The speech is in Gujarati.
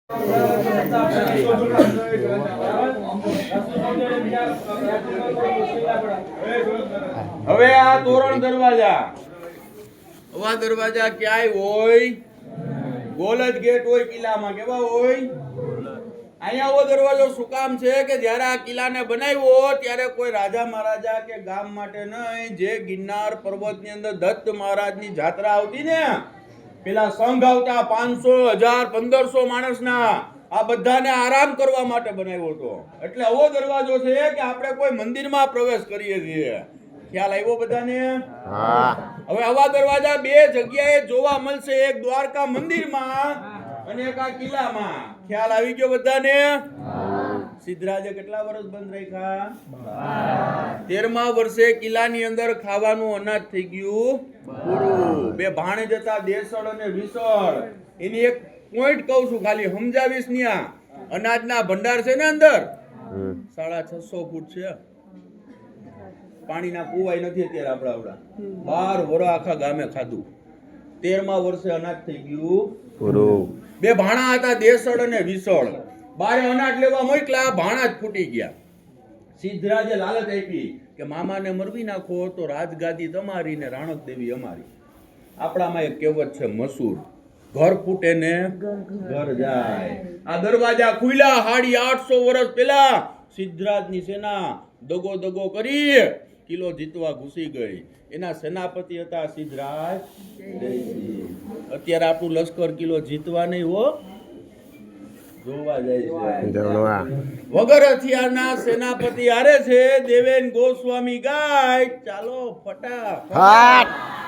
હવે આ તોરણ દરવાજા, આવા દરવાજા ક્યાંય હોય, ગોલ જ ગેટ હોય કિલ્લામાં, કેવા હોય? અહીંયા આવો દરવાજો શું કામ છે કે જ્યારે આ કિલ્લાને બનાવ્યો ત્યારે કોઈ રાજા મહારાજા કે ગામ માટે નહીં, જે ગિરનાર પર્વતની અંદર દત્ત મહારાજની જાત્રા આવતી ને, પેલા સંઘ આવતા 500, 1000, 1500 માણસના, આ બધાને આરામ કરવા માટે બનાવ્યો હતો. એટલે આવો દરવાજો છે કે આપણે કોઈ મંદિરમાં પ્રવેશ કરીએ છીએ. ખ્યાલ આવ્યો બધાને? હવે આવા દરવાજા બે જગ્યાએ જોવા મળશે, એક દ્વારકા મંદિરમાં અને એક આ કિલ્લામાં. ખ્યાલ આવી ગયો બધાને? સિદ્ધરાજે કેટલા વર્ષ બંધ રાખ્યા? 13મા વર્ષે કિલ્લાની અંદર ખાવાનું અનાજ થઈ ગયું પૂરું. બે ભાણે જતા દેસળ અને વિસળ, એની એક પોઈન્ટ કહું છું, ખાલી સમજાવીશ. ન્યા અનાજના ભંડાર છે ને અંદર 650 ફૂટ છે. પાણીના કુવાય નથી અત્યારે આપડા 12 વર્ષ આખા ગામે ખાધું. 13મા વર્ષે અનાજ થઈ ગયું પૂરું. બે ભાણા હતા દેસળ અને વિસળ, બારે અનાજ લેવા મોકલા, ભાણા જ ફૂટી ગયા. સિદ્ધરાજે લાલચ આપી કે મામાને મરવી નાખો તો રાજગાદી તમારી ને રાણક દેવી અમારી. આપણામાં એક કહેવત છે મશહૂર, ઘર ફૂટે ને ઘર જાય. આ દરવાજા ખુલ્યા 850 વર્ષ પહેલા. સિદ્ધરાજની સેના દગો કરી કિલ્લો જીતવા ઘૂસી ગઈ. એના સેનાપતિ હતા સિદ્ધરાજ. અત્યારે આપણું લશ્કર કિલ્લો જીતવા નહીં હો, જોવા જાય છે. વગર હથિયારના સેનાપતિ હારે છે. દેવેન ગોસ્વામી ગાય ચાલો ફટાફટ.